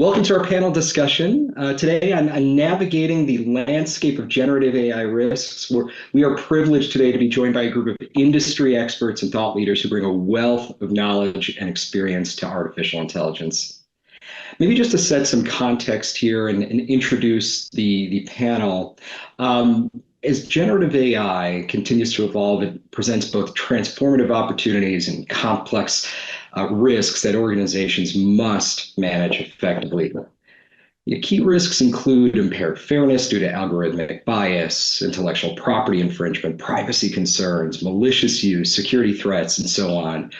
Welcome to our panel discussion. Today on navigating the landscape of generative AI risks. We are privileged today to be joined by a group of industry experts and thought leaders who bring a wealth of knowledge and experience to artificial intelligence. Maybe just to set some context here and introduce the panel. As generative AI continues to evolve, it presents both transformative opportunities and complex risks that organizations must manage effectively. The key risks include impaired fairness due to algorithmic bias, intellectual property infringement, privacy concerns, malicious use, security threats, and so on.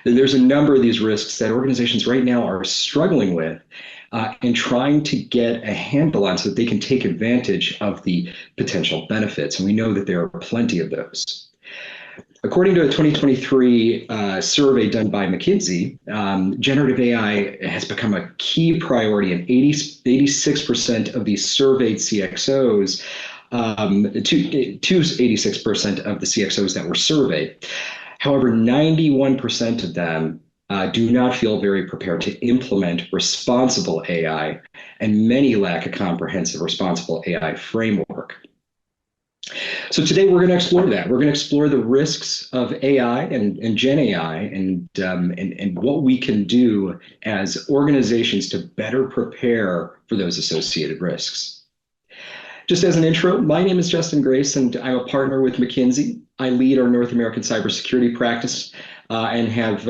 And there's a number of these risks that organizations right now are struggling with and trying to get a handle on so that they can take advantage of the potential benefits. And we know that there are plenty of those. According to a 2023 survey done by McKinsey, generative AI has become a key priority in 86% of the surveyed CXOs, to 86% of the CXOs that were surveyed. However, 91% of them do not feel very prepared to implement responsible AI, and many lack a comprehensive responsible AI framework. So today we're going to explore that. We're going to explore the risks of AI and Gen AI and what we can do as organizations to better prepare for those associated risks. Just as an intro, my name is Justin Grace, and I'm a partner with McKinsey. I lead our North American cybersecurity practice and have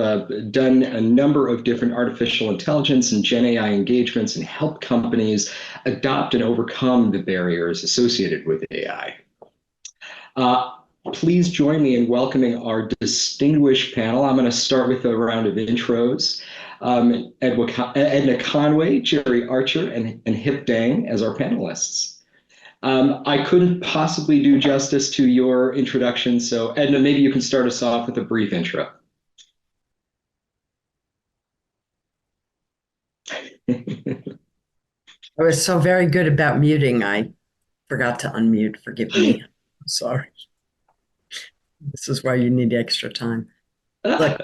done a number of different artificial intelligence and Gen AI engagements and help companies adopt and overcome the barriers associated with AI. Please join me in welcoming our distinguished panel. I'm going to start with a round of intros. Edna Conway, Jerry Archer, and Hip Dang as our panelists. I couldn't possibly do justice to your introduction, so Edna, maybe you can start us off with a brief intro. I was so very good about muting. I forgot to unmute. Forgive me. Sorry. This is why you need extra time. Look,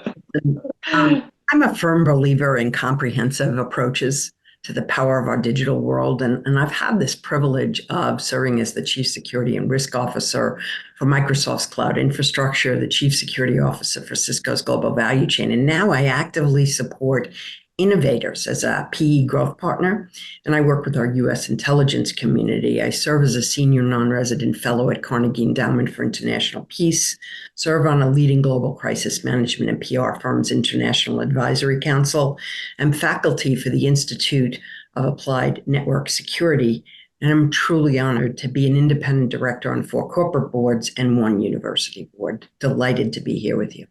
I'm a firm believer in comprehensive approaches to the power of our digital world. And I've had this privilege of serving as the Chief Security and Risk Officer for Microsoft's cloud infrastructure, the Chief Security Officer for Cisco's global value chain. And now I actively support innovators as a PE growth partner, and I work with our U.S. intelligence community. I serve as a senior non-resident fellow at Carnegie Endowment for International Peace, serve on a leading global crisis management and PR firm's International Advisory Council, and faculty for the Institute of Applied Network Security, and I'm truly honored to be an independent director on 4 corporate boards and 1 university board. Delighted to be here with you.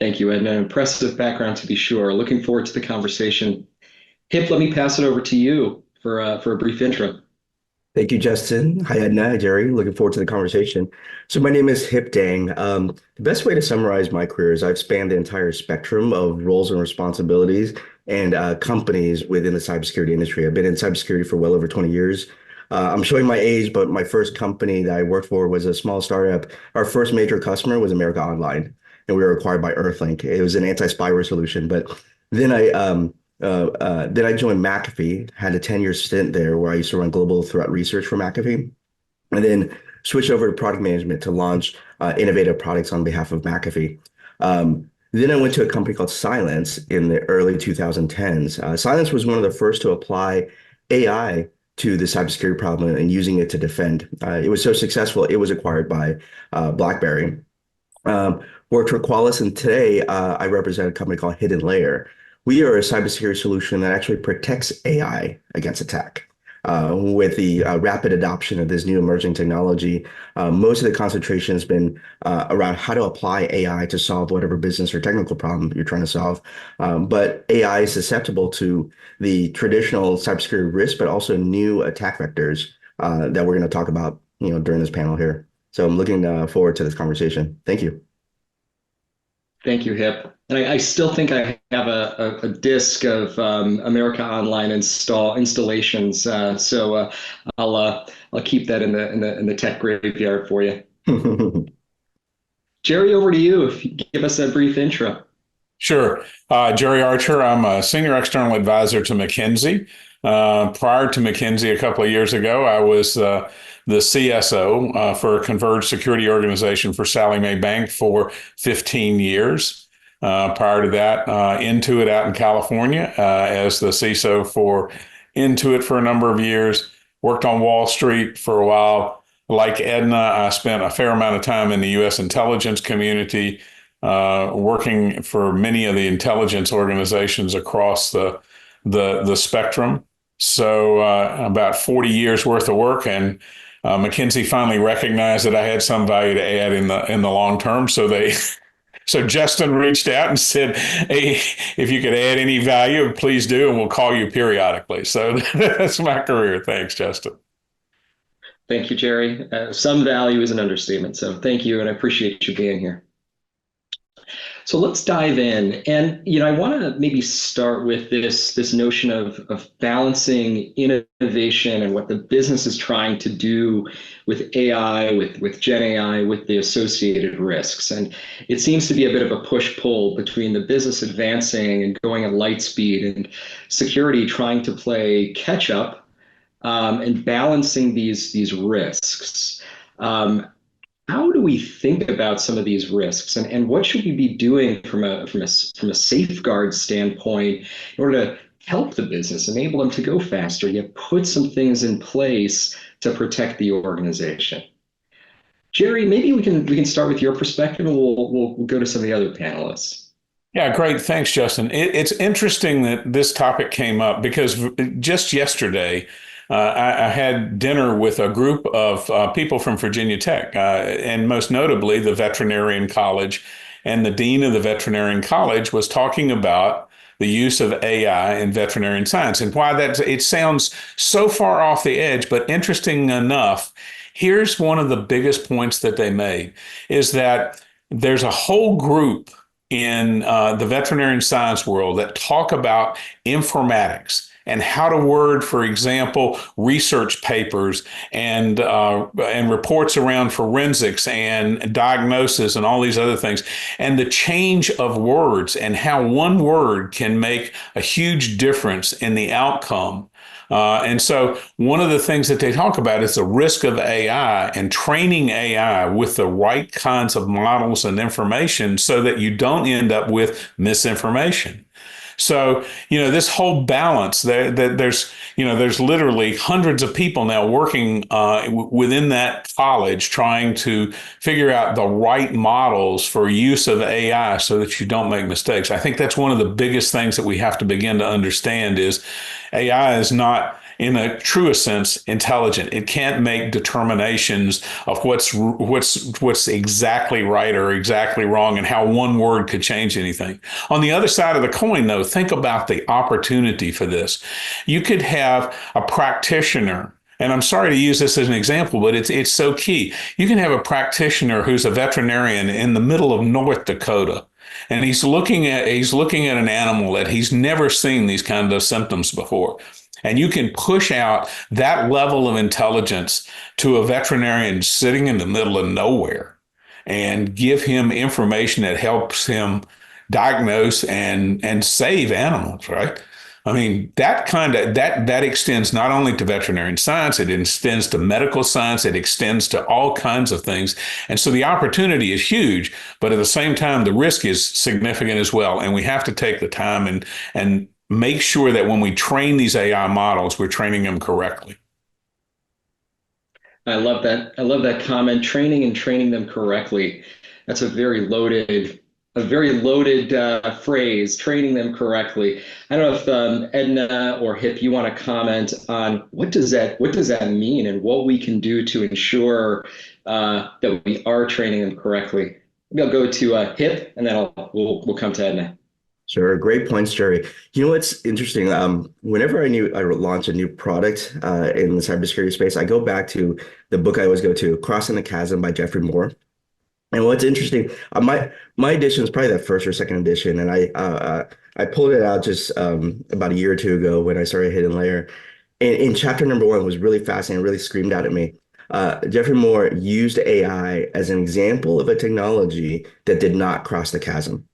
Thank you, Edna. Impressive background to be sure. Looking forward to the conversation. Hip, let me pass it over to you for a brief intro. Thank you, Justin. Hi, Edna. Hi, Jerry. Looking forward to the conversation. So my name is Hip Dang. The best way to summarize my career is I've spanned the entire spectrum of roles and responsibilities and companies within the cybersecurity industry. I've been in cybersecurity for well over 20 years. I'm showing my age, but my first company that I worked for was a small startup. Our first major customer was America Online, and we were acquired by Earthlink. It was an anti-spyware solution. But then I joined McAfee, had a 10-year stint there where I used to run global threat research for McAfee, and then switched over to product management to launch innovative products on behalf of McAfee. Then I went to a company called Cylance in the early 2010s. Cylance was one of the first to apply AI to the cybersecurity problem and using it to defend. It was so successful, it was acquired by BlackBerry. Worked for Qualys, and today I represent a company called Hidden Layer. We are a cybersecurity solution that actually protects AI against attack. With the rapid adoption of this new emerging technology, most of the concentration has been around how to apply AI to solve whatever business or technical problem you're trying to solve. But AI is susceptible to the traditional cybersecurity risk, but also new attack vectors that we're going to talk about, during this panel here. So I'm looking forward to this conversation. Thank you. Thank you, Hip. And I still think I have a disk of America Online installations, so I'll keep that in the tech graveyard for you. Jerry, over to you. If you give us a brief intro. Sure. Jerry Archer, I'm a senior external advisor to McKinsey. Prior to McKinsey, a couple of years ago, I was the CSO for a converged security organization for Sallie Mae Bank for 15 years. Prior to that, Intuit out in California as the CISO for Intuit for a number of years. Worked on Wall Street for a while. Like Edna, I spent a fair amount of time in the U.S. intelligence community, working for many of the intelligence organizations across the spectrum. So about 40 years worth of work, and McKinsey finally recognized that I had some value to add in the long term. So Justin reached out and said, "Hey, if you could add any value, please do, and we'll call you periodically." So that's my career. Thanks, Justin. Thank you, Jerry. Some value is an understatement. So thank you, and I appreciate you being here. So let's dive in. And I want to maybe start with this notion of balancing innovation and what the business is trying to do with AI, with Gen AI, with the associated risks. And it seems to be a bit of a push-pull between the business advancing and going at light speed and security trying to play catch up, and balancing these risks. How do we think about some of these risks, and what should we be doing from a safeguard standpoint in order to help the business, enable them to go faster, yet put some things in place to protect the organization? Jerry, maybe we can start with your perspective, and we'll go to some of the other panelists. Yeah, great. Thanks, Justin. It's interesting that this topic came up because just yesterday, I had dinner with a group of people from Virginia Tech, and most notably the Veterinarian College. And the dean of the Veterinarian College was talking about the use of AI in veterinarian science and why it sounds so far off the edge, but interesting enough, here's one of the biggest points that they made is that there's a whole group in the veterinarian science world that talk about informatics and how to word, for example, research papers and reports around forensics and diagnosis and all these other things, and the change of words and how one word can make a huge difference in the outcome. And so one of the things that they talk about is the risk of AI and training AI with the right kinds of models and information so that you don't end up with misinformation. So, this whole balance there's literally hundreds of people now working within that college trying to figure out the right models for use of AI so that you don't make mistakes. I think that's one of the biggest things that we have to begin to understand is AI is not, in a truest sense, intelligent. It can't make determinations of what's exactly right or exactly wrong and how one word could change anything. On the other side of the coin, though, think about the opportunity for this. You could have a practitioner, and I'm sorry to use this as an example, but it's so key. You can have a practitioner who's a veterinarian in the middle of North Dakota, and he's looking at an animal that he's never seen these kinds of symptoms before. And you can push out that level of intelligence to a veterinarian sitting in the middle of nowhere and give him information that helps him diagnose and save animals, right? I mean, that extends not only to veterinarian science, it extends to medical science, it extends to all kinds of things. And so the opportunity is huge, but at the same time, the risk is significant as well. And we have to take the time and make sure that when we train these AI models, we're training them correctly. I love that. I love that comment. Training them correctly. That's a very loaded phrase. Training them correctly. I don't know if Edna or Hip, you want to comment on what does that mean and what we can do to ensure that we are training them correctly. Maybe I'll go to Hip, and then we'll come to Edna. Sure. Great points, Jerry. You know what's interesting? Whenever I launch a new product in the cybersecurity space, I go back to the book I always go to, Crossing the Chasm by Jeffrey Moore. And what's interesting, my edition is probably that first or second edition, and I pulled it out just about a year or two ago when I started Hidden Layer. And in chapter number 1 was really fascinating, really screamed out at me. Jeffrey Moore used AI as an example of a technology that did not cross the chasm.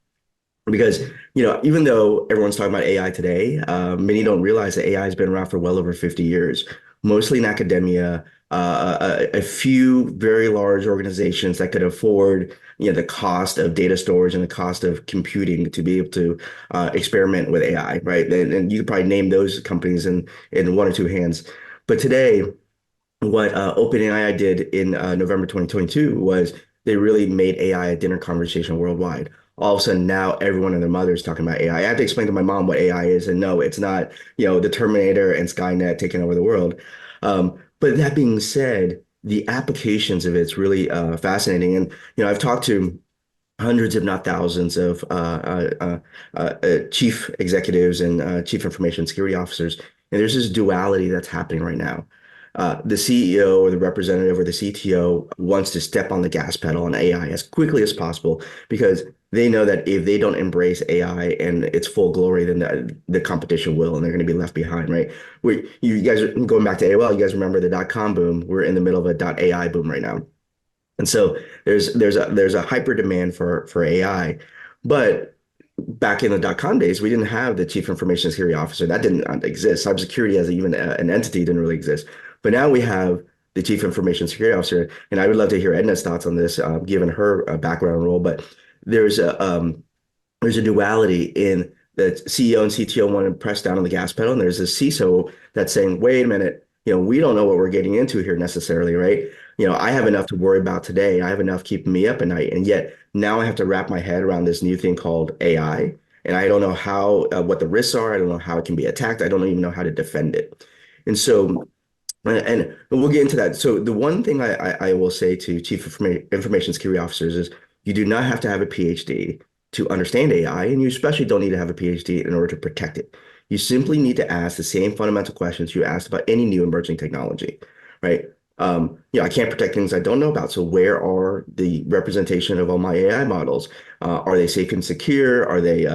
Because, even though everyone's talking about AI today, many don't realize that AI has been around for well over 50 years, mostly in academia, a few very large organizations that could afford, the cost of data storage and the cost of computing to be able to experiment with AI, right? And you could probably name those companies in one or two hands. But today, what OpenAI did in November 2022 was they really made AI a dinner conversation worldwide. All of a sudden, now everyone and their mother is talking about AI. I have to explain to my mom what AI is, and no, it's not, the Terminator and Skynet taking over the world. But that being said, the applications of it's really fascinating. And I've talked to hundreds, if not thousands, of chief executives and chief information security officers. And there's this duality that's happening right now. The CEO or the representative or the CTO wants to step on the gas pedal on AI as quickly as possible because they know that if they don't embrace AI and its full glory, then the competition will, and they're going to be left behind, right? You guys are going back to AOL. You guys remember the dot-com boom? We're in the middle of a .ai boom right now. And so there's a hyper demand for AI, but back in the dot-com days, we didn't have the chief information security officer. That didn't exist. Cybersecurity as even an entity didn't really exist. But now we have the chief information security officer, and I would love to hear Edna's thoughts on this, given her background role. But there's a um, there's a duality in the CEO and CTO want to press down on the gas pedal, and there's a CISO that's saying, wait a minute, we don't know what we're getting into here necessarily, right? I have enough to worry about today. I have enough keeping me up at night, and yet now I have to wrap my head around this new thing called AI, and I don't know how what the risks are. I don't know how it can be attacked. I don't even know how to defend it. And so and we'll get into that. So the one thing I will say to chief information security officers is you do not have to have a PhD to understand AI, and you especially don't need to have a PhD in order to protect it. You simply need to ask the same fundamental questions you asked about any new emerging technology, right? I can't protect things I don't know about. So where are the representation of all my AI models? Are they safe and secure? Are they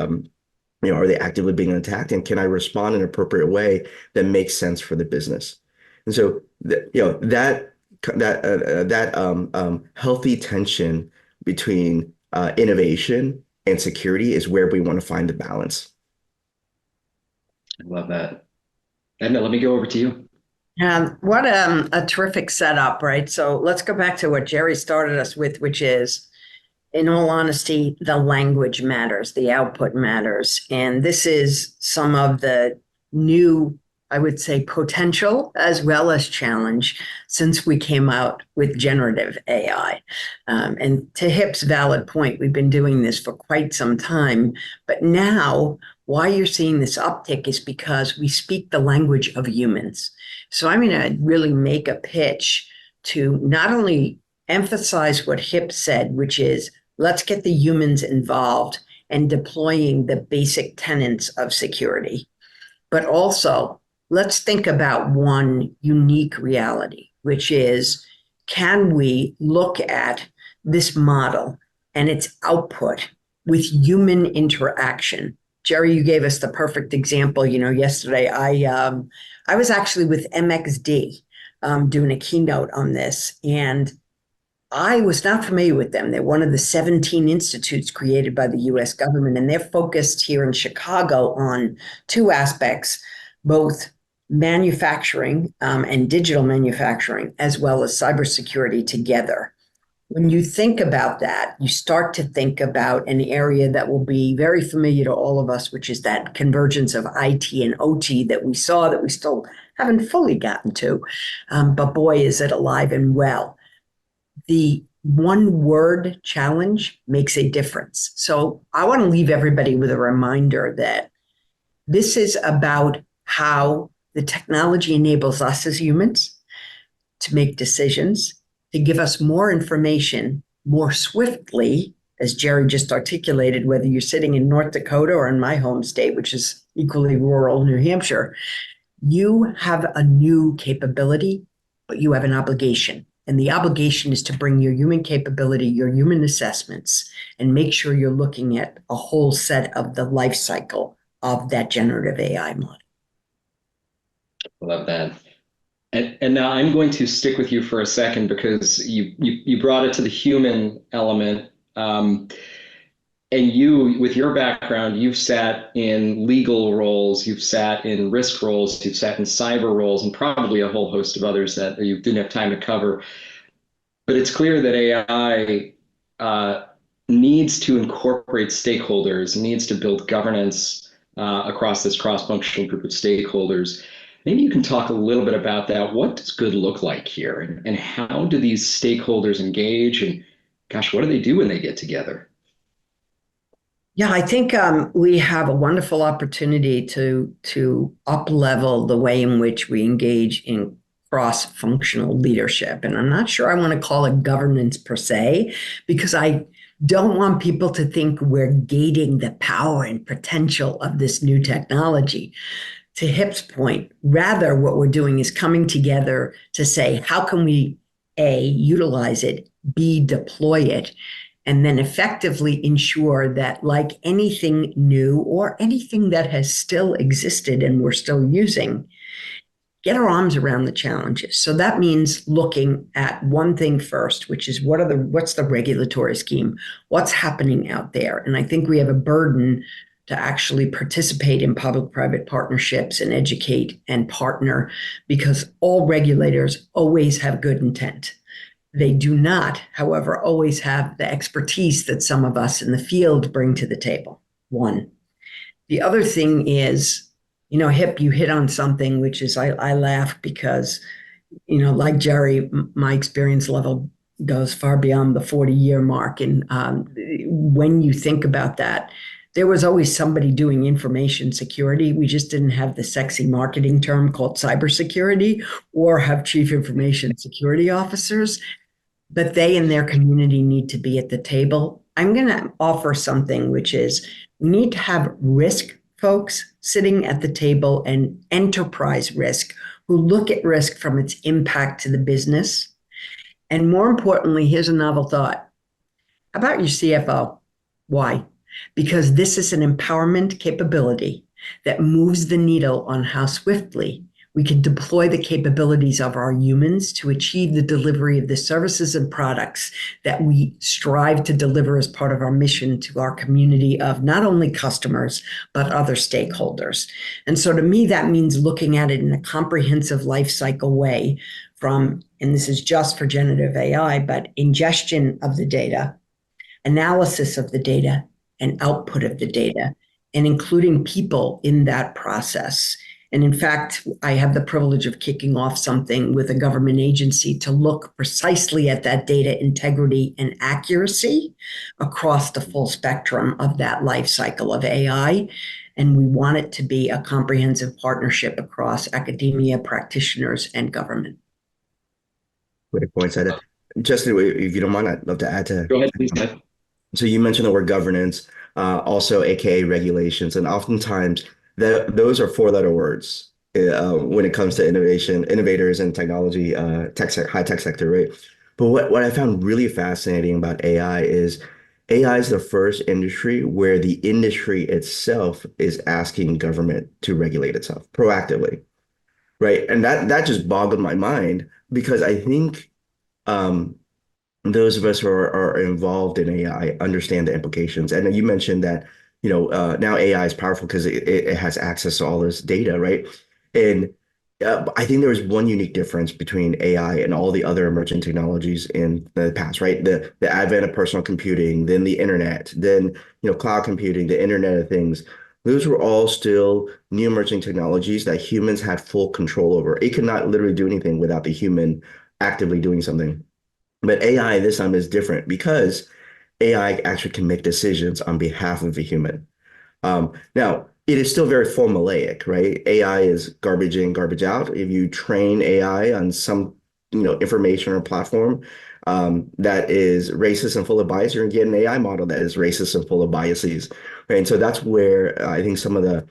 actively being attacked? And can I respond in an appropriate way that makes sense for the business? And so, that healthy tension between innovation and security is where we want to find the balance. I love that. Edna, let me go over to you. What a terrific setup, right? So let's go back to what Jerry started us with, which is, in all honesty, the language matters, the output matters. And this is some of the new, I would say, potential as well as challenge since we came out with generative AI. And to Hip's valid point, we've been doing this for quite some time, but now why you're seeing this uptick is because we speak the language of humans. So I'm going to really make a pitch to not only emphasize what Hip said, which is let's get the humans involved and deploying the basic tenets of security, but also let's think about one unique reality, which is, can we look at this model and its output with human interaction? Jerry, you gave us the perfect example. Yesterday I was actually with MXD doing a keynote on this, and I was not familiar with them. They're one of the 17 institutes created by the US government, and they're focused here in Chicago on two aspects, both manufacturing and digital manufacturing, as well as cybersecurity together. When you think about that, you start to think about an area that will be very familiar to all of us, which is that convergence of IT and OT that we saw that we still haven't fully gotten to. But boy, is it alive and well. The one word challenge makes a difference. So I want to leave everybody with a reminder that this is about how the technology enables us as humans to make decisions, to give us more information more swiftly, as Jerry just articulated, whether you're sitting in North Dakota or in my home state, which is equally rural New Hampshire. You have a new capability, but you have an obligation. And the obligation is to bring your human capability, your human assessments, and make sure you're looking at a whole set of the life cycle of that generative AI model. I love that. And now I'm going to stick with you for a second because you brought it to the human element. And you, with your background, you've sat in legal roles, you've sat in risk roles, you've sat in cyber roles, and probably a whole host of others that you didn't have time to cover. But it's clear that AI needs to incorporate stakeholders, needs to build governance across this cross-functional group of stakeholders. Maybe you can talk a little bit about that. What does good look like here? And how do these stakeholders engage? And gosh, what do they do when they get together? Yeah, I think we have a wonderful opportunity to up level the way in which we engage in cross-functional leadership. And I'm not sure I want to call it governance per se, because I don't want people to think we're gating the power and potential of this new technology. To Hip's point, rather what we're doing is coming together to say, how can we A, utilize it, B, deploy it, and then effectively ensure that, like anything new or anything that has still existed and we're still using, get our arms around the challenges. So that means looking at one thing first, which is what's the regulatory scheme? What's happening out there? And I think we have a burden to actually participate in public-private partnerships and educate and partner, because all regulators always have good intent. They do not, however, always have the expertise that some of us in the field bring to the table. One. The other thing is, Hip, you hit on something, which is I laugh because, like Jerry, my experience level goes far beyond the 40-year mark. And when you think about that, there was always somebody doing information security. We just didn't have the sexy marketing term called cybersecurity or have chief information security officers, but they and their community need to be at the table. I'm going to offer something, which is we need to have risk folks sitting at the table and enterprise risk who look at risk from its impact to the business. And more importantly, here's a novel thought. How about your CFO? Why? Because this is an empowerment capability that moves the needle on how swiftly we can deploy the capabilities of our humans to achieve the delivery of the services and products that we strive to deliver as part of our mission to our community of not only customers, but other stakeholders. And so to me, that means looking at it in a comprehensive life cycle way from, and this is just for generative AI, but ingestion of the data, analysis of the data, and output of the data, and including people in that process. And in fact, I have the privilege of kicking off something with a government agency to look precisely at that data integrity and accuracy across the full spectrum of that life cycle of AI. And we want it to be a comprehensive partnership across academia, practitioners, and government. Great points. Justin, if you don't mind, I'd love to add to. Go ahead, please. So you mentioned the word governance, also AKA regulations, and oftentimes those are four-letter words when it comes to innovators and technology, high tech sector, right? But what I found really fascinating about AI is the first industry where the industry itself is asking government to regulate itself proactively, right? And that just boggled my mind because I think those of us who are involved in AI understand the implications. And you mentioned that, now AI is powerful because it has access to all this data, right? And I think there was one unique difference between AI and all the other emerging technologies in the past, right? The advent of personal computing, then the internet, then, cloud computing, the Internet of Things. Those were all still new emerging technologies that humans had full control over. It could not literally do anything without the human actively doing something. But AI this time is different because AI actually can make decisions on behalf of a human. Now, it is still very formulaic, right? AI is garbage in, garbage out. If you train AI on some, information or platform that is racist and full of bias, you're going to get an AI model that is racist and full of biases, right? And so that's where I think some of the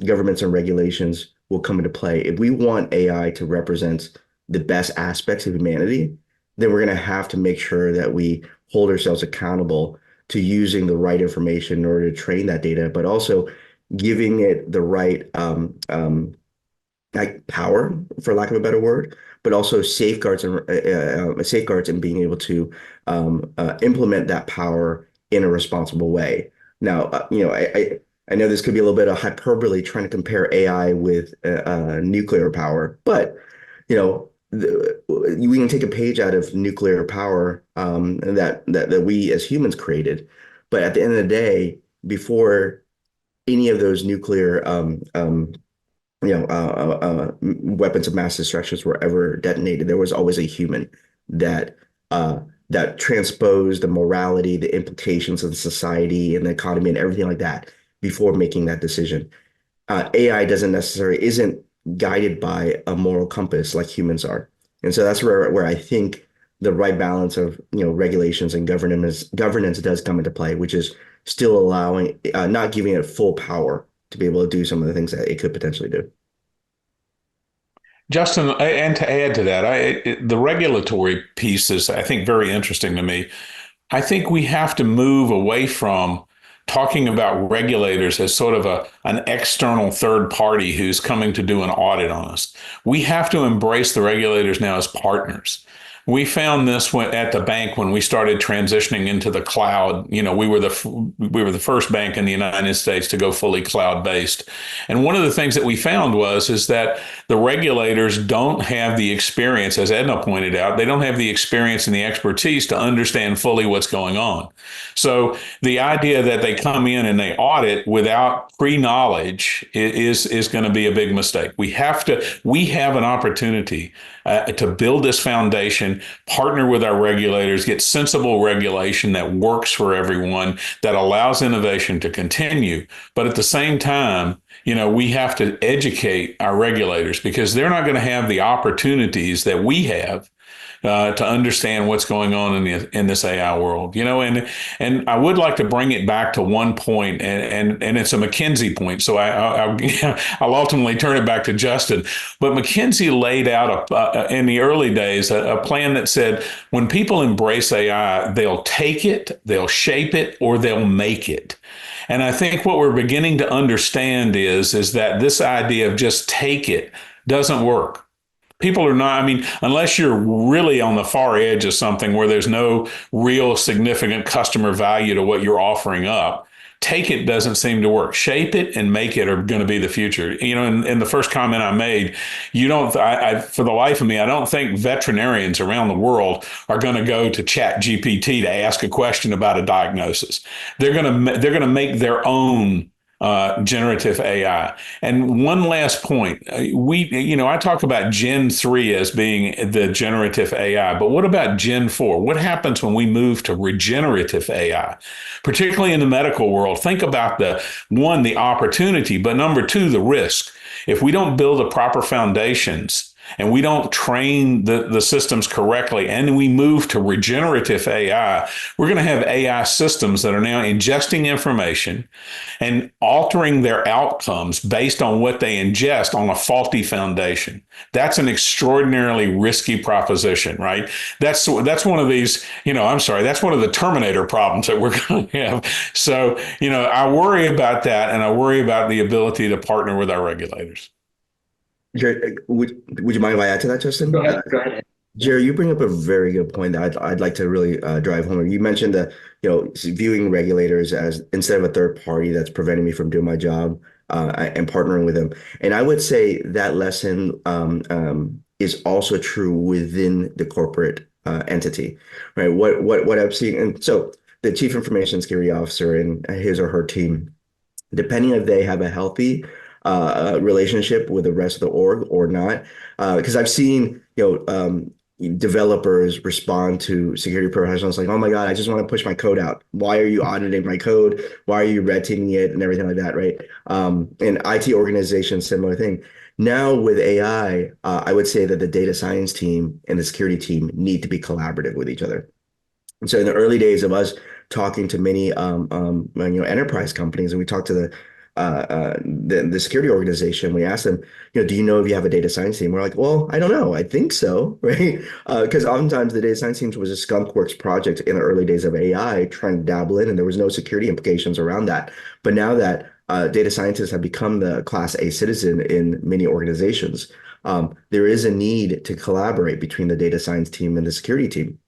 governments and regulations will come into play. If we want AI to represent the best aspects of humanity, then we're going to have to make sure that we hold ourselves accountable to using the right information in order to train that data, but also giving it the right like power, for lack of a better word, but also safeguards and being able to implement that power in a responsible way. Now, I know this could be a little bit of hyperbole trying to compare AI with nuclear power, but we can take a page out of nuclear power that we as humans created. But at the end of the day, before any of those nuclear weapons of mass destruction were ever detonated, there was always a human that that transposed the morality, the implications of the society and the economy and everything like that before making that decision. AI isn't guided by a moral compass like humans are. And so that's where I think the right balance of regulations and governance does come into play, which is still allowing not giving it full power to be able to do some of the things that it could potentially do. Justin, and to add to that, the regulatory piece is, I think, very interesting to me. I think we have to move away from talking about regulators as sort of an external third party who's coming to do an audit on us. We have to embrace the regulators now as partners. We found this at the bank when we started transitioning into the cloud. We were the first bank in the United States to go fully cloud based. And one of the things that we found is that the regulators don't have the experience, as Edna pointed out, they don't have the experience and the expertise to understand fully what's going on. So the idea that they come in and they audit without pre-knowledge is going to be a big mistake. We have an opportunity to build this foundation, partner with our regulators, get sensible regulation that works for everyone, that allows innovation to continue. But at the same time, we have to educate our regulators because they're not going to have the opportunities that we have to understand what's going on in this AI world, and I would like to bring it back to one point, and it's a McKinsey point. So I'll ultimately turn it back to Justin. But McKinsey laid out in the early days a plan that said when people embrace AI, they'll take it, they'll shape it, or they'll make it. And I think what we're beginning to understand is that this idea of just take it doesn't work. People are not, unless you're really on the far edge of something where there's no real significant customer value to what you're offering up, take it doesn't seem to work. Shape it and make it are going to be the future. In the first comment I made, for the life of me, I don't think veterinarians around the world are going to go to Chat GPT to ask a question about a diagnosis. They're going to make their own generative AI. And one last point, I talk about Gen 3 as being the generative AI, but what about Gen 4? What happens when we move to regenerative AI, particularly in the medical world? Think about the opportunity, but number two, the risk. If we don't build the proper foundations and we don't train the systems correctly, and we move to regenerative AI, we're going to have AI systems that are now ingesting information and altering their outcomes based on what they ingest on a faulty foundation. That's an extraordinarily risky proposition, right? That's one of these, that's one of the Terminator problems that we're going to have. So, I worry about that, and I worry about the ability to partner with our regulators. Jerry, would you mind if I add to that, Justin? Go ahead. Jerry, you bring up a very good point that I'd like to really drive home. You mentioned that viewing regulators as instead of a third party that's preventing me from doing my job and partnering with them. And I would say that lesson is also true within the corporate entity, right? What I've seen, and so the chief information security officer and his or her team, depending if they have a healthy relationship with the rest of the org or not, because I've seen developers respond to security professionals like, "Oh my God, I just want to push my code out. Why are you auditing my code? Why are you red teaming it?" and everything like that, right? And IT organizations, similar thing. Now with AI, I would say that the data science team and the security team need to be collaborative with each other. And so in the early days of us talking to many enterprise companies, and we talked to the security organization, we asked them, do you know if you have a data science team? We're like, well, I don't know. I think so, right? Because oftentimes the data science team was a skunkworks project in the early days of AI, trying to dabble in, and there was no security implications around that. But now that data scientists have become the Class A citizen in many organizations, there is a need to collaborate between the data science team and the security team.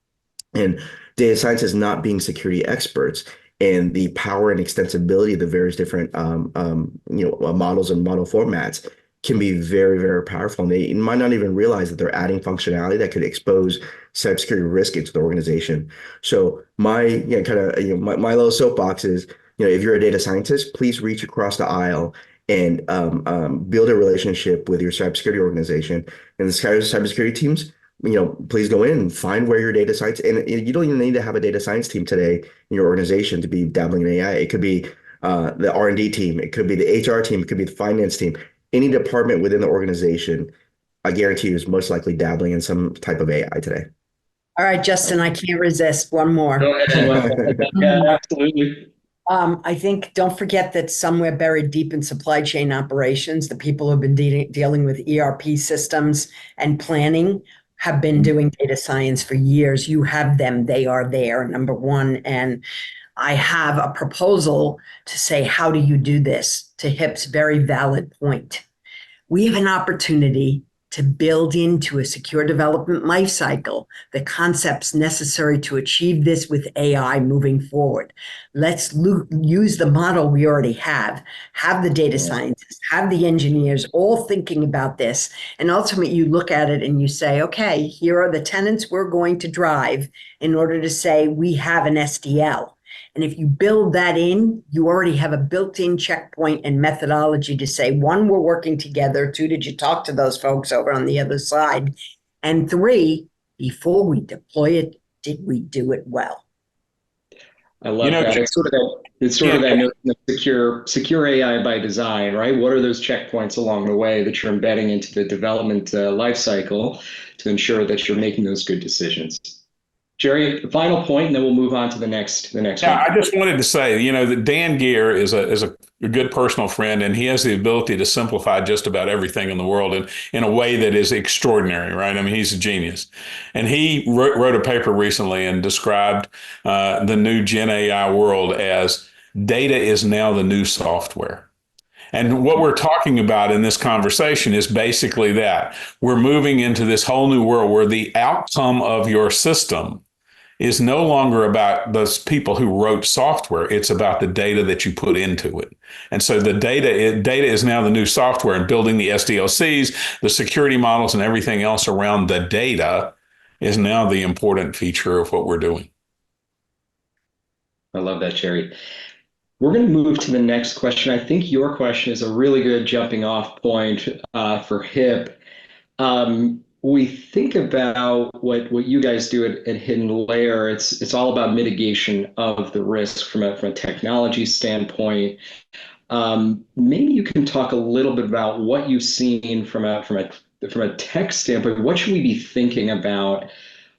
And data scientists not being security experts, and the power and extensibility of the various different models and model formats can be very, very powerful. And they might not even realize that they're adding functionality that could expose cybersecurity risk into the organization. So my my little soapbox is, if you're a data scientist, please reach across the aisle and build a relationship with your cybersecurity organization and the cybersecurity teams. Please go in and find where your data science, and you don't even need to have a data science team today in your organization to be dabbling in AI. It could be the R&D team, it could be the HR team, it could be the finance team. Any department within the organization, I guarantee you, is most likely dabbling in some type of AI today. All right, Justin, I can't resist. One more. Go ahead. Yeah, absolutely. I think don't forget that somewhere buried deep in supply chain operations, the people who've been dealing with ERP systems and planning have been doing data science for years. You have them. They are there, number one. And I have a proposal to say, how do you do this? To Hip's very valid point. We have an opportunity to build into a secure development lifecycle the concepts necessary to achieve this with AI moving forward. Let's use the model we already have the data scientists, have the engineers all thinking about this. And ultimately, you look at it and you say, okay, here are the tenets we're going to drive in order to say we have an SDL. And if you build that in, you already have a built-in checkpoint and methodology to say, one, we're working together. Two, did you talk to those folks over on the other side? And three, before we deploy it, did we do it well? I love that. It's sort of that notion of secure AI by design, right? What are those checkpoints along the way that you're embedding into the development life cycle to ensure that you're making those good decisions? Jerry, the final point, and then we'll move on to the next one. I just wanted to say, that Dan Gear is a good personal friend, and he has the ability to simplify just about everything in the world in a way that is extraordinary, right? I mean, he's a genius. And he wrote a paper recently and described the new Gen AI world as data is now the new software. And what we're talking about in this conversation is basically that. We're moving into this whole new world where the outcome of your system is no longer about those people who wrote software. It's about the data that you put into it. And so the data is now the new software, and building the SDLCs, the security models, and everything else around the data is now the important feature of what we're doing. I love that, Jerry. We're going to move to the next question. I think your question is a really good jumping off point for HIP. We think about what you guys do at Hidden Layer. It's all about mitigation of the risk from a technology standpoint. Maybe you can talk a little bit about what you've seen from a tech standpoint. What should we be thinking about?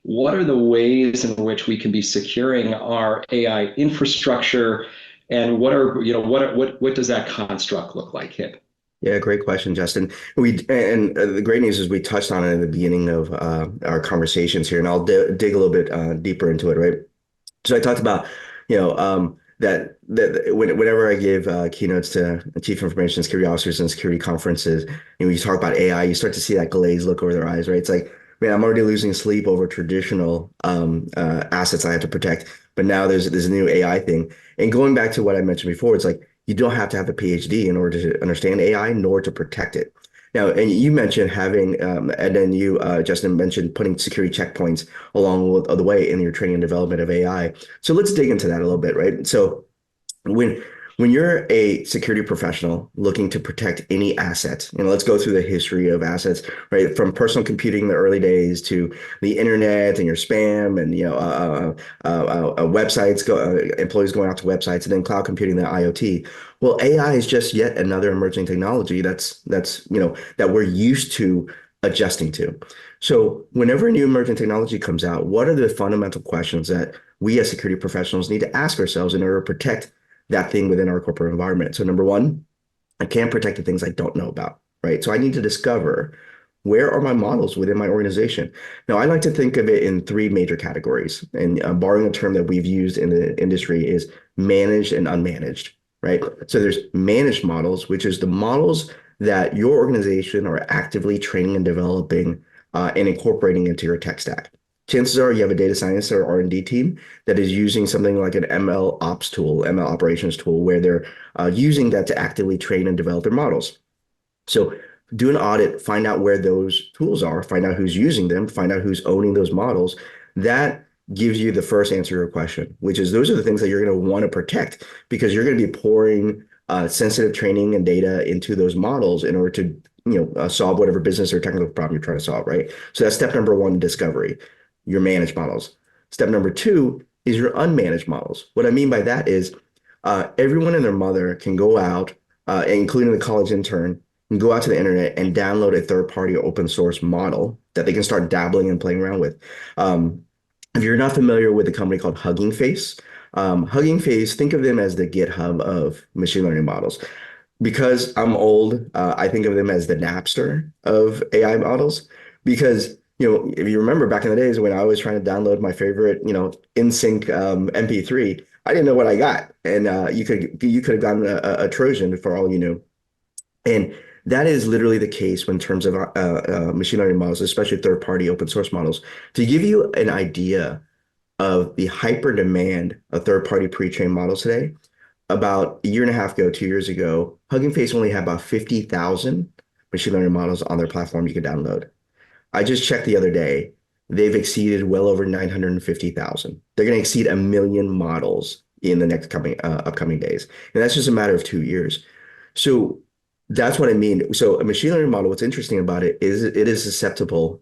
What are the ways in which we can be securing our AI infrastructure, and what does that construct look like, HIP? Yeah, great question, Justin. The great news is we touched on it in the beginning of our conversations here, and I'll dig a little bit deeper into it, right? So I talked about, that whenever I give keynotes to chief information security officers and security conferences, and we talk about AI, you start to see that glaze look over their eyes, right? It's like, man, I'm already losing sleep over traditional assets I have to protect, but now there's a new AI thing. And going back to what I mentioned before, it's like, you don't have to have a PhD in order to understand AI, nor to protect it. Now, and you mentioned having, and then you, Justin, mentioned putting security checkpoints along the way in your training and development of AI. So let's dig into that a little bit, right? So when you're a security professional looking to protect any asset, let's go through the history of assets, right? From personal computing in the early days to the internet and your spam and websites, employees going out to websites, and then cloud computing, the IoT. Well, AI is just yet another emerging technology that we're used to adjusting to. So whenever a new emerging technology comes out, what are the fundamental questions that we as security professionals need to ask ourselves in order to protect that thing within our corporate environment? So number one, I can't protect the things I don't know about, right? So I need to discover, where are my models within my organization? Now, I like to think of it in three major categories. And borrowing a term that we've used in the industry is managed and unmanaged, right? So there's managed models, which is the models that your organization are actively training and developing and incorporating into your tech stack. chances are you have a data science or R&D team that is using something like an ML ops tool, ML operations tool, where they're using that to actively train and develop their models. So do an audit, find out where those tools are, find out who's using them, find out who's owning those models. That gives you the first answer to your question, which is those are the things that you're going to want to protect because you're going to be pouring sensitive training and data into those models in order to solve whatever business or technical problem you're trying to solve, right? So that's step number one, discovery, your managed models. Step number two is your unmanaged models. What I mean by that is everyone and their mother can go out, including the college intern, can go out to the internet and download a third-party open source model that they can start dabbling and playing around with. If you're not familiar with a company called Hugging Face, Hugging Face, think of them as the GitHub of machine learning models. Because I'm old, I think of them as the Napster of AI models. Because if you remember back in the days when I was trying to download my favorite, in-sync MP3, I didn't know what I got, and you could have gotten a Trojan for all you knew. And that is literally the case in terms of machine learning models, especially third-party open source models. To give you an idea of the hyper demand of third-party pre-trained models today, about a year and a half ago, 2 years ago, Hugging Face only had about 50,000 machine learning models on their platform you could download. I just checked the other day. They've exceeded well over 950,000. They're going to exceed 1 million models in the next upcoming days. And that's just a matter of 2 years. So that's what I mean. So a machine learning model, what's interesting about it is it is susceptible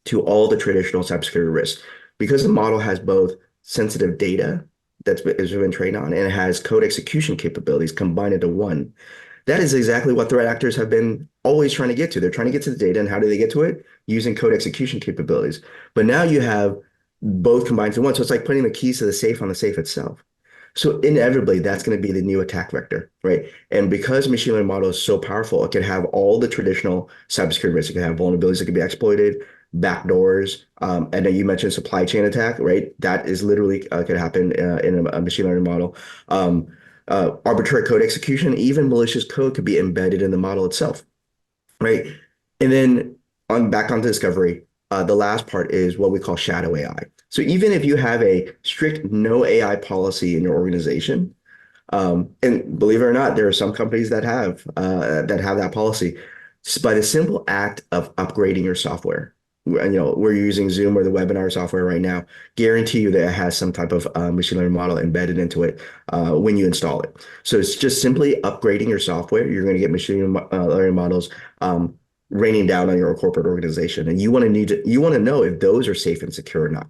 to all the traditional cybersecurity risks because the model has both sensitive data that's been trained on and it has code execution capabilities combined into one. That is exactly what threat actors have been always trying to get to. They're trying to get to the data, and how do they get to it? Using code execution capabilities. But now you have both combined into one. So it's like putting the keys to the safe on the safe itself. So inevitably, that's going to be the new attack vector, right? And because machine learning model is so powerful, it can have all the traditional cybersecurity risks. It can have vulnerabilities that can be exploited, backdoors, and then you mentioned supply chain attack, right? That is literally could happen in a machine learning model. Arbitrary code execution, even malicious code could be embedded in the model itself, right? And then back on discovery, the last part is what we call shadow AI. So even if you have a strict no AI policy in your organization, and believe it or not, there are some companies that have that policy, just by the simple act of upgrading your software. We're using Zoom or the webinar software right now. Guarantee you that it has some type of machine learning model embedded into it when you install it. So it's just simply upgrading your software. You're going to get machine learning models raining down on your corporate organization, and you want to know if those are safe and secure or not.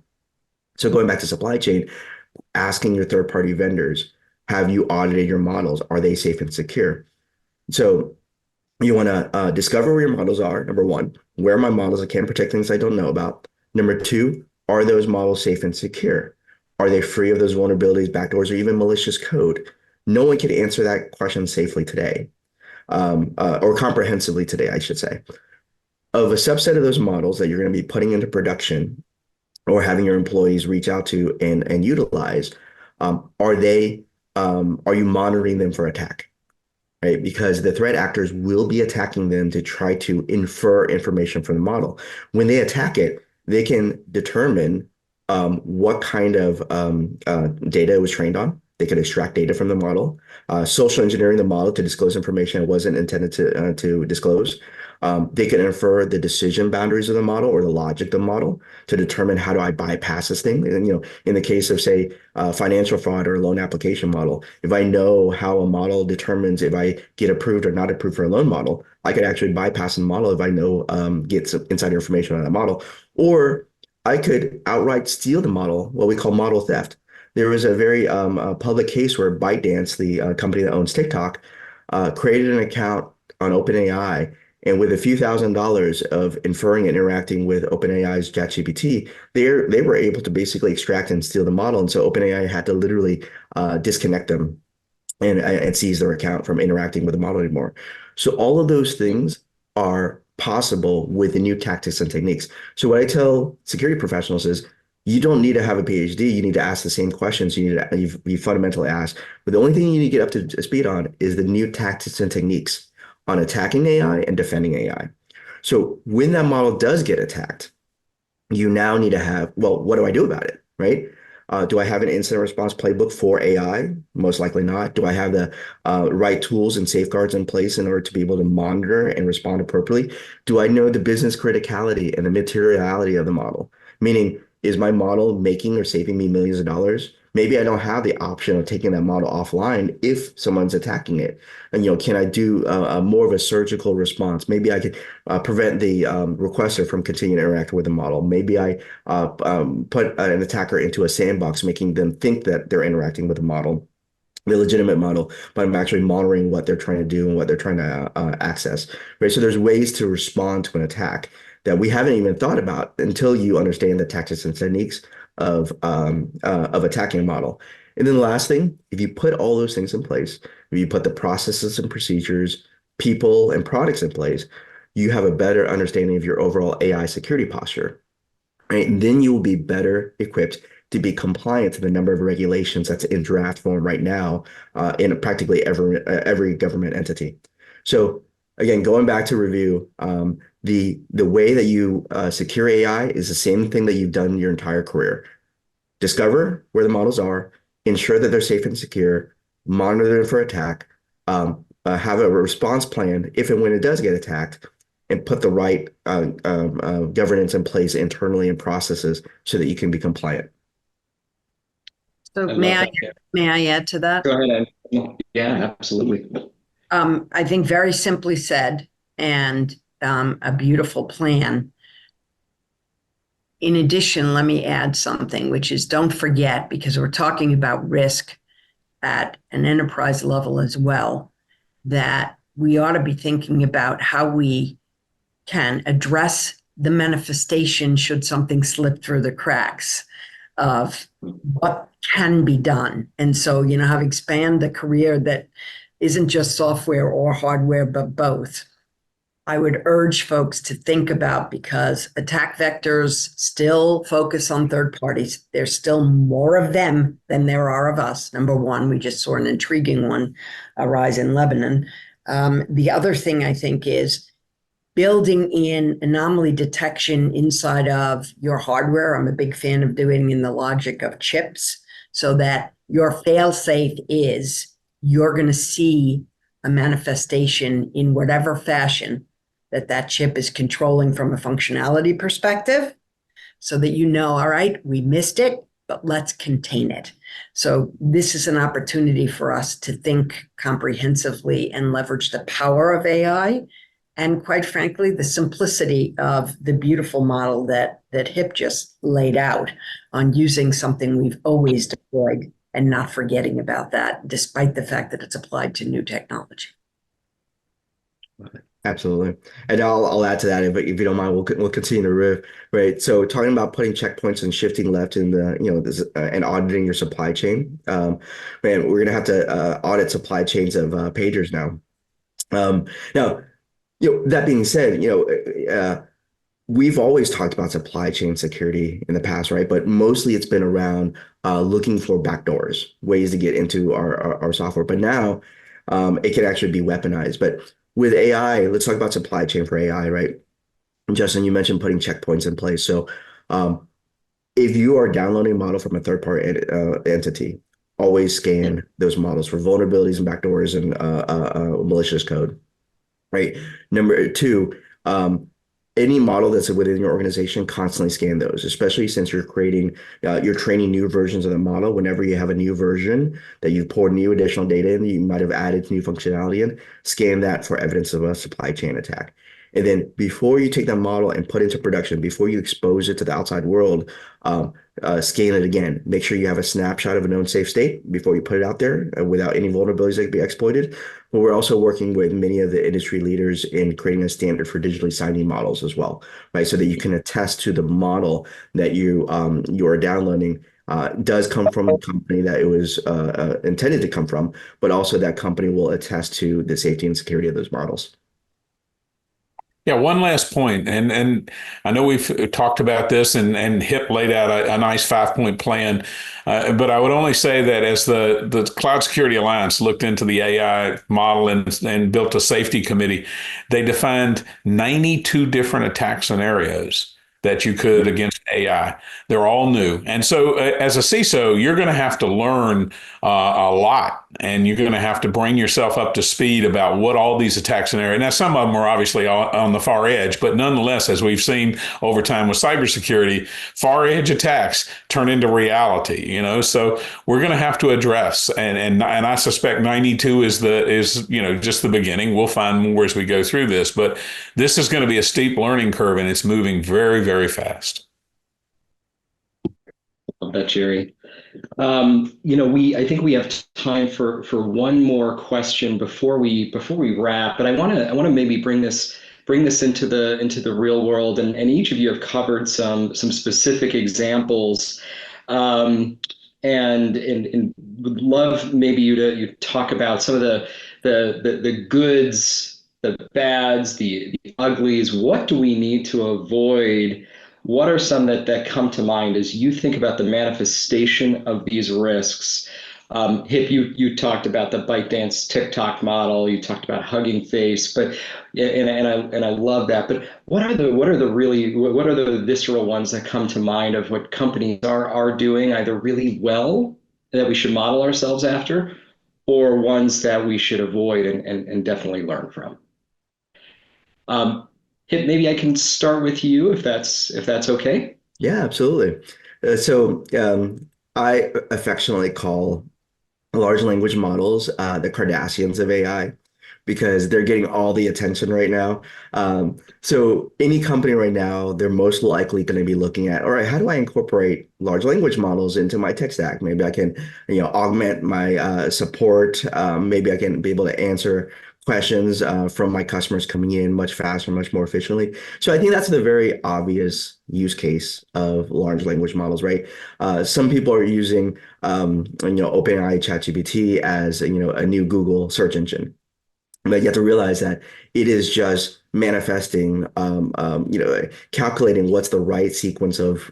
So going back to supply chain, asking your third-party vendors, have you audited your models? Are they safe and secure? So you want to discover where your models are. Number one, where are my models? I can't protect things I don't know about. Number two, are those models safe and secure? Are they free of those vulnerabilities, backdoors, or even malicious code? No one can answer that question safely today, or comprehensively today, I should say. Of a subset of those models that you're going to be putting into production or having your employees reach out to and utilize, are you monitoring them for attack? Right? Because the threat actors will be attacking them to try to infer information from the model. When they attack it, they can determine what kind of data it was trained on. They could extract data from the model, social engineering the model to disclose information it wasn't intended to disclose. They could infer the decision boundaries of the model or the logic of the model to determine how do I bypass this thing. And in the case of say financial fraud or a loan application model, if I know how a model determines if I get approved or not approved for a loan model, I could actually bypass the model if I know get some insider information on that model, or I could outright steal the model, what we call model theft. There was a very public case where ByteDance, the company that owns TikTok, created an account on OpenAI, and with a few $1,000s of inferring and interacting with OpenAI's ChatGPT, they were able to basically extract and steal the model. And so OpenAI had to literally disconnect them and seize their account from interacting with the model anymore. So all of those things are possible with the new tactics and techniques. So what I tell security professionals is, you don't need to have a PhD. You need to ask the same questions you fundamentally ask. But the only thing you need to get up to speed on is the new tactics and techniques on attacking AI and defending AI. So when that model does get attacked, you now need to have, well, what do I do about it, right? Do I have an incident response playbook for AI? Most likely not. Do I have the right tools and safeguards in place in order to be able to monitor and respond appropriately? Do I know the business criticality and the materiality of the model? Meaning, is my model making or saving me millions of dollars? Maybe I don't have the option of taking that model offline if someone's attacking it. And, can I do a more of a surgical response? Maybe I could prevent the requester from continuing to interact with the model. Maybe I put an attacker into a sandbox, making them think that they're interacting with the model, the legitimate model, but I'm actually monitoring what they're trying to do and what they're trying to access, right? So there's ways to respond to an attack that we haven't even thought about until you understand the tactics and techniques of attacking a model. And then the last thing, if you put all those things in place, if you put the processes and procedures, people and products in place, you have a better understanding of your overall AI security posture, right? And then you will be better equipped to be compliant to the number of regulations that's in draft form right now in practically every government entity. So again, going back to review, the way that you secure AI is the same thing that you've done your entire career. Discover where the models are, ensure that they're safe and secure, monitor them for attack, have a response plan if and when it does get attacked, and put the right governance in place internally and processes so that you can be compliant. So I may love I that. may I add to that? Go ahead. Yeah, absolutely. I think very simply said, and a beautiful plan. In addition, let me add something, which is don't forget, because we're talking about risk at an enterprise level as well, that we ought to be thinking about how we can address the manifestation should something slip through the cracks of what can be done. And so, having spanned a career that isn't just software or hardware, but both, I would urge folks to think about, because attack vectors still focus on third parties. There's still more of them than there are of us. Number one, we just saw an intriguing one arise in Lebanon. The other thing I think is building in anomaly detection inside of your hardware. I'm a big fan of doing in the logic of chips, so that your fail-safe is you're going to see a manifestation in whatever fashion that chip is controlling from a functionality perspective, so that all right, we missed it, but let's contain it. So this is an opportunity for us to think comprehensively and leverage the power of AI, and quite frankly, the simplicity of the beautiful model that Hip just laid out on using something we've always deployed and not forgetting about that, despite the fact that it's applied to new technology. Absolutely. And I'll add to that if you don't mind, we'll continue to riff, right? So talking about putting checkpoints and shifting left in this, and auditing your supply chain. Man, we're gonna have to audit supply chains of pagers now. Now, that being said, we've always talked about supply chain security in the past, right? But mostly it's been around looking for backdoors, ways to get into our software. But now it can actually be weaponized. But with AI, let's talk about supply chain for AI, right? Justin, you mentioned putting checkpoints in place. So if you are downloading a model from a third-party entity, always scan those models for vulnerabilities and backdoors and malicious code, right? Number two, any model that's within your organization, constantly scan those, especially since you're training new versions of the model. Whenever you have a new version that you've poured new additional data in, you might have added new functionality in, scan that for evidence of a supply chain attack. And then before you take that model and put it into production, before you expose it to the outside world, scan it again. Make sure you have a snapshot of a known safe state before you put it out there without any vulnerabilities that could be exploited. But we're also working with many of the industry leaders in creating a standard for digitally signing models as well, right? So that you can attest to the model that you are downloading does come from a company that it was intended to come from, but also that company will attest to the safety and security of those models. Yeah, one last point, and I know we've talked about this, and HIP laid out a nice 5-point plan, but I would only say that as the Cloud Security Alliance looked into the AI model and built a safety committee, they defined 92 different attack scenarios that you could against AI. They're all new. And so, as a CISO, you're going to have to learn a lot, and you're going to have to bring yourself up to speed about what all these attack scenarios. Now, some of them are obviously on the far edge, but nonetheless, as we've seen over time with cybersecurity, far edge attacks turn into reality. So we're going to have to address, and I suspect 92 is just the beginning. We'll find more as we go through this, but this is going to be a steep learning curve, and it's moving very, very fast. Love that, Jerry. I think we have time for one more question before we wrap. But I want to maybe bring this into the real world, and each of you have covered some specific examples, and would love maybe you talk about some of the goods, the bads, the uglies. What do we need to avoid? What are some that come to mind as you think about the manifestation of these risks? Hip, you talked about the ByteDance TikTok model. You talked about Hugging Face, but and I love that. But what are the visceral ones that come to mind of what companies are doing either really well that we should model ourselves after, or ones that we should avoid and definitely learn from? Hip, maybe I can start with you if that's okay. Yeah, absolutely. I affectionately call large language models the Cardassians of AI because they're getting all the attention right now. So any company right now, they're most likely going to be looking at, all right, how do I incorporate large language models into my tech stack? Maybe I can, augment my support. Maybe I can be able to answer questions from my customers coming in much faster, much more efficiently. So I think that's the very obvious use case of large language models, right? Some people are using, OpenAI ChatGPT as, a new Google search engine. But you have to realize that it is just manifesting, calculating what's the right sequence of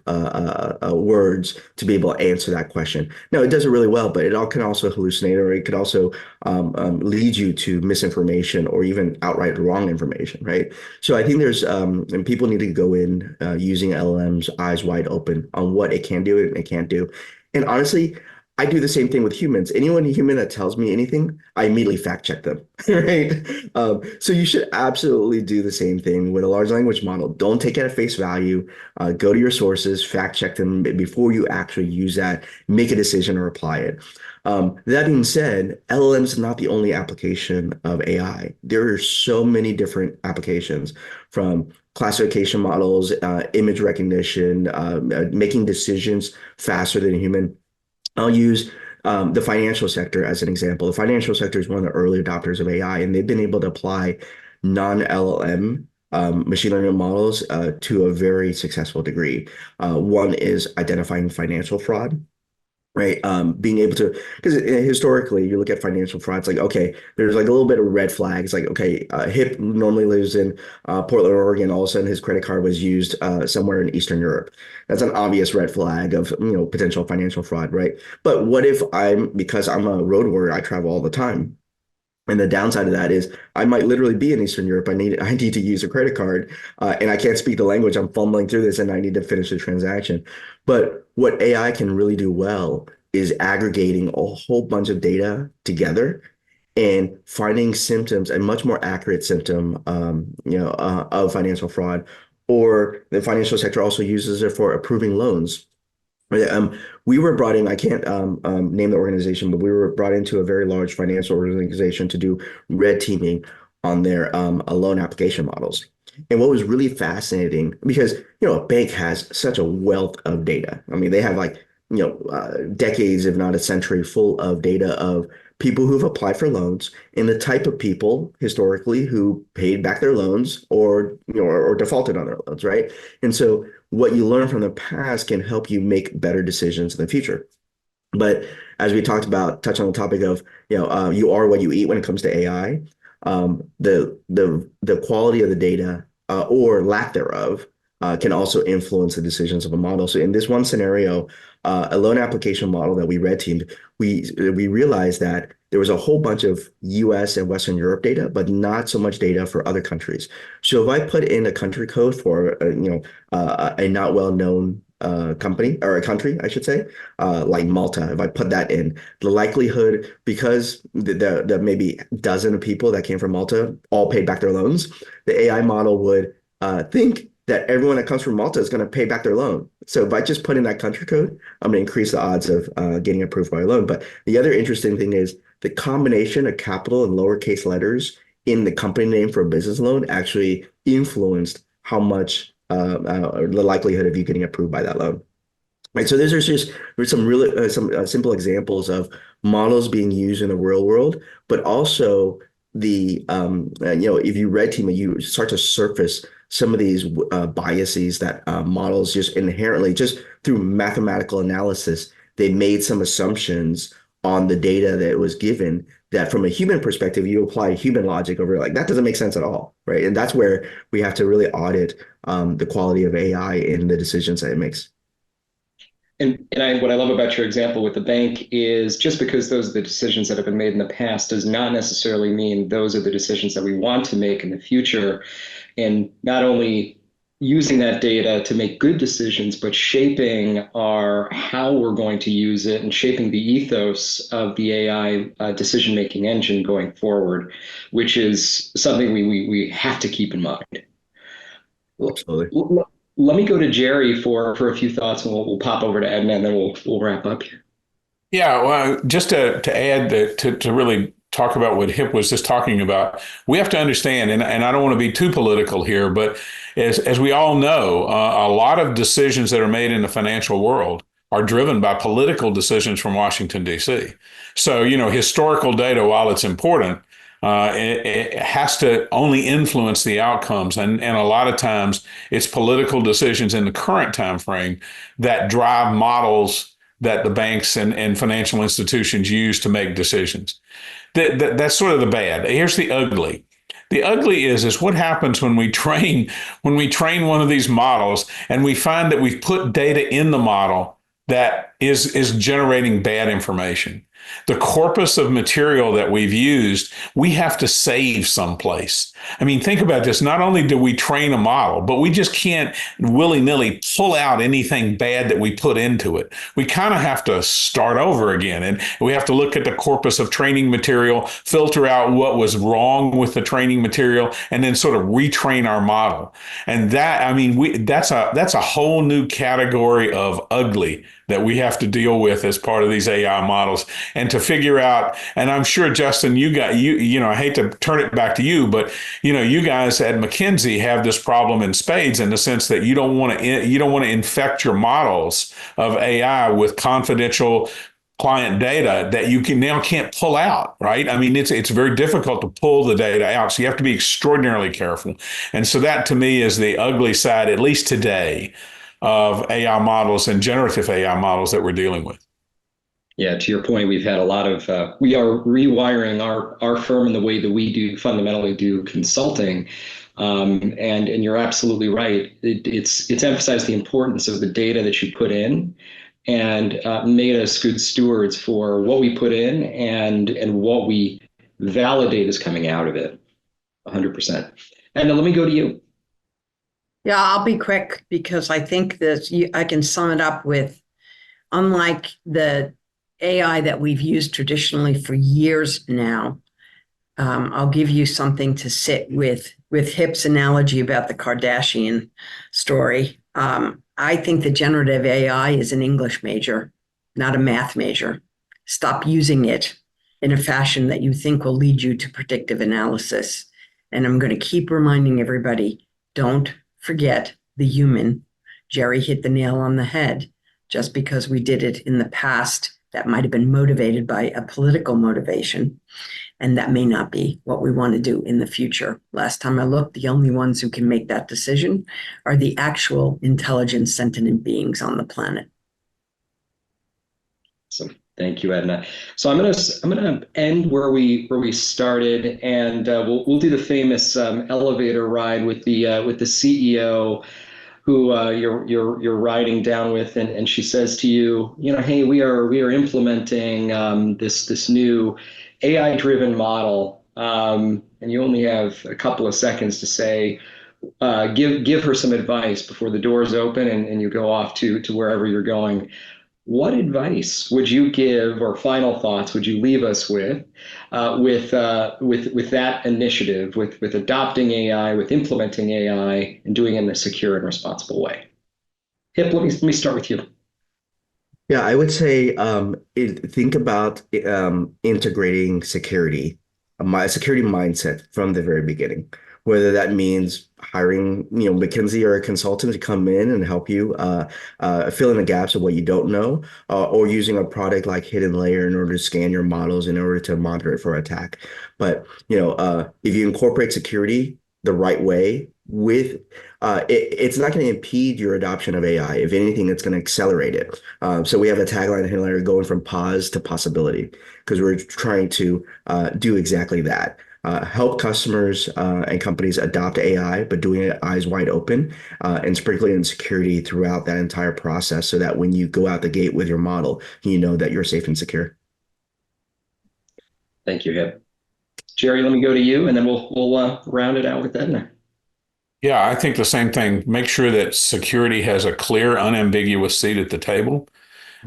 words to be able to answer that question. Now, it does it really well, but it all can also hallucinate, or it could also lead you to misinformation or even outright wrong information, right? So I think there's, and people need to go in using LLMs eyes wide open on what it can do and it can't do. And honestly, I do the same thing with humans. Anyone human that tells me anything, I immediately fact check them, right? So you should absolutely do the same thing with a large language model. Don't take it at face value. Go to your sources, fact check them before you actually use that, make a decision or apply it. That being said, LLMs is not the only application of AI. There are so many different applications, from classification models, image recognition, making decisions faster than a human. I'll use the financial sector as an example. The financial sector is one of the early adopters of AI, and they've been able to apply non-LLM machine learning models to a very successful degree. One is identifying financial fraud, right? Being able to, because historically you look at financial fraud, it's like, okay, there's like a little bit of red flags. Like, okay, Hip normally lives in Portland, Oregon. All of a sudden his credit card was used somewhere in Eastern Europe. That's an obvious red flag of, potential financial fraud, right? But what if because I'm a road warrior, I travel all the time. And the downside of that is I might literally be in Eastern Europe. I need to use a credit card, and I can't speak the language. I'm fumbling through this, and I need to finish the transaction. But what AI can really do well is aggregating a whole bunch of data together and finding symptoms, a much more accurate symptom, of financial fraud. Or the financial sector also uses it for approving loans. We were brought in, I can't name the organization, but we were brought into a very large financial organization to do red teaming on their loan application models. And what was really fascinating, because, a bank has such a wealth of data. I mean, they have decades, if not a century, full of data of people who've applied for loans and the type of people historically who paid back their loans or defaulted on their loans, right? And so what you learn from the past can help you make better decisions in the future. But as we touch on the topic of, you are what you eat when it comes to AI, the quality of the data or lack thereof can also influence the decisions of a model. So in this one scenario, a loan application model that we red teamed, we realized that there was a whole bunch of US and Western Europe data, but not so much data for other countries. So if I put in a country code for a not well known company or a country, I should say, like Malta, if I put that in, the likelihood, because the maybe dozen of people that came from Malta all paid back their loans, the AI model would think that everyone that comes from Malta is going to pay back their loan. So if I just put in that country code, I'm going to increase the odds of getting approved by a loan. But the other interesting thing is the combination of capital and lowercase letters in the company name for a business loan actually influenced how much the likelihood of you getting approved by that loan. Right, so there's some really simple examples of models being used in the real world, but also if you red team it, you start to surface some of these biases that models just inherently, just through mathematical analysis, they made some assumptions on the data that was given that from a human perspective, you apply human logic over like that doesn't make sense at all, right? And that's where we have to really audit the quality of AI in the decisions that it makes. What I love about your example with the bank is just because those are the decisions that have been made in the past does not necessarily mean those are the decisions that we want to make in the future. And not only using that data to make good decisions, but shaping how we're going to use it and shaping the ethos of the AI decision-making engine going forward, which is something we have to keep in mind. Absolutely. Let me go to Jerry for a few thoughts, and we'll pop over to Edna, and then we'll wrap up here. Yeah, well, just to add to really talk about what Hip was just talking about, we have to understand, and I don't want to be too political here, but as we all know, a lot of decisions that are made in the financial world are driven by political decisions from Washington, D.C. So, historical data, while it's important, it has to only influence the outcomes. And a lot of times it's political decisions in the current time frame that drive models that the banks and financial institutions use to make decisions. That's sort of the bad. Here's the ugly. The ugly is what happens when we train one of these models and we find that we've put data in the model that is generating bad information. The corpus of material that we've used, we have to save someplace. I mean, think about this. Not only do we train a model, but we just can't willy-nilly pull out anything bad that we put into it. We kind of have to start over again. And we have to look at the corpus of training material, filter out what was wrong with the training material, and then sort of retrain our model. And that's a whole new category of ugly that we have to deal with as part of these AI models, and to figure out. And I'm sure, Justin, I hate to turn it back to you, but you guys at McKinsey have this problem in spades in the sense that you don't want to infect your models of AI with confidential client data that you can't pull out, right? I mean, it's very difficult to pull the data out. So you have to be extraordinarily careful. And so that to me is the ugly side, at least today, of AI models and generative AI models that we're dealing with. Yeah, to your point, we've had a lot of, we are rewiring our firm in the way that we fundamentally do consulting. And you're absolutely right. It's emphasized the importance of the data that you put in and made us good stewards for what we put in and what we validate is coming out of it, 100%. And let me go to you. Yeah, I'll be quick because I think that I can sum it up with, unlike the AI that we've used traditionally for years now, I'll give you something to sit with Hip's analogy about the Kardashian story. I think the generative AI is an English major, not a math major. Stop using it in a fashion that you think will lead you to predictive analysis. And I'm going to keep reminding everybody, don't forget the human. Jerry hit the nail on the head. Just because we did it in the past, that might have been motivated by a political motivation, and that may not be what we want to do in the future. Last time I looked, the only ones who can make that decision are the actual intelligent, sentient beings on the planet. So thank you, Edna. So I'm gonna end where we started, and we'll do the famous elevator ride with the CEO. who you're riding down with, and she says to you, hey, we are implementing this new AI-driven model, and you only have a couple of seconds to say, give her some advice before the doors open and you go off to wherever you're going. What advice would you give, or final thoughts would you leave us with that initiative, with adopting AI, with implementing AI, and doing it in a secure and responsible way? Hip, let me start with you. Yeah, I would say think about integrating my security mindset from the very beginning. Whether that means hiring, McKinsey or a consultant to come in and help you fill in the gaps of what you don't know, or using a product like Hidden Layer in order to scan your models in order to monitor it for attack. But if you incorporate security the right way it's not going to impede your adoption of AI. If anything, it's going to accelerate it. So we have a tagline in Hidden Layer, going from pause to possibility, because we're trying to do exactly that. Help customers and companies adopt AI, but doing it eyes wide open, and sprinkling in security throughout that entire process, so that when you go out the gate with your model, you know that you're safe and secure. Thank you, Hip. Jerry, let me go to you, and then we'll round it out with Edna. Yeah, I think the same thing. Make sure that security has a clear, unambiguous seat at the table.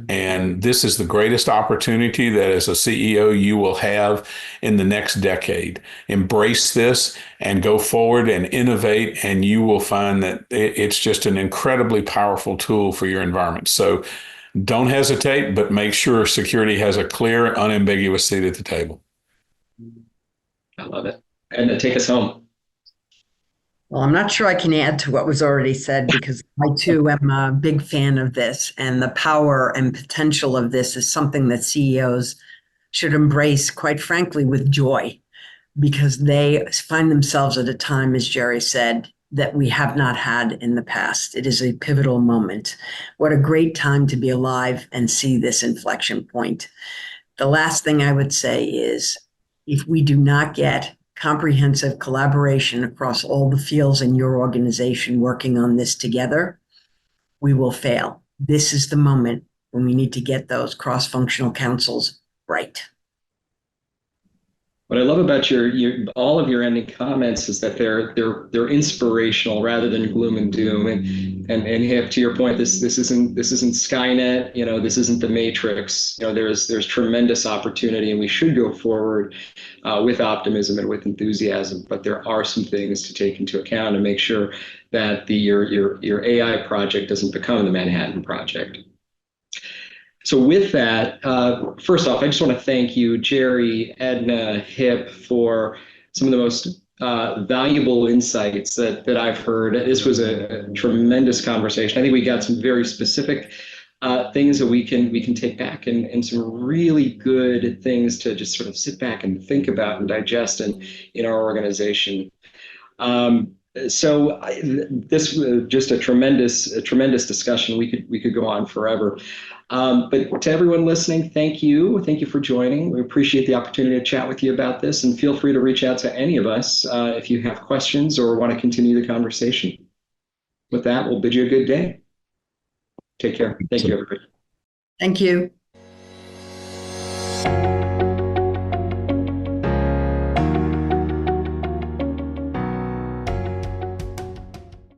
And this is the greatest opportunity that as a CEO you will have in the next decade. Embrace this and go forward and innovate, and you will find that it's just an incredibly powerful tool for your environment. So don't hesitate, but make sure security has a clear, unambiguous seat at the table. I love it. And take us home. Well, I'm not sure I can add to what was already said, because I too am a big fan of this, and the power and potential of this is something that CEOs should embrace, quite frankly, with joy, because they find themselves at a time, as Jerry said, that we have not had in the past. It is a pivotal moment. What a great time to be alive and see this inflection point. The last thing I would say is, if we do not get comprehensive collaboration across all the fields in your organization working on this together, we will fail. This is the moment when we need to get those cross-functional councils right. What I love about all of your ending comments is that they're inspirational rather than gloom and doom. And Hip, to your point, this isn't Skynet. This isn't the Matrix. There's tremendous opportunity, and we should go forward with optimism and with enthusiasm. But there are some things to take into account and make sure that your AI project doesn't become the Manhattan Project. So with that, first off, I just want to thank you, Jerry, Edna, Hip, for some of the most valuable insights that I've heard. This was a tremendous conversation. I think we got some very specific things that we can take back, and some really good things to just sort of sit back and think about and digest in our organization. So this was just a tremendous discussion. We could go on forever. But to everyone listening, thank you for joining. We appreciate the opportunity to chat with you about this, and feel free to reach out to any of us if you have questions or want to continue the conversation. With that, we'll bid you a good day. Take care. Thank you, everybody. Thank you.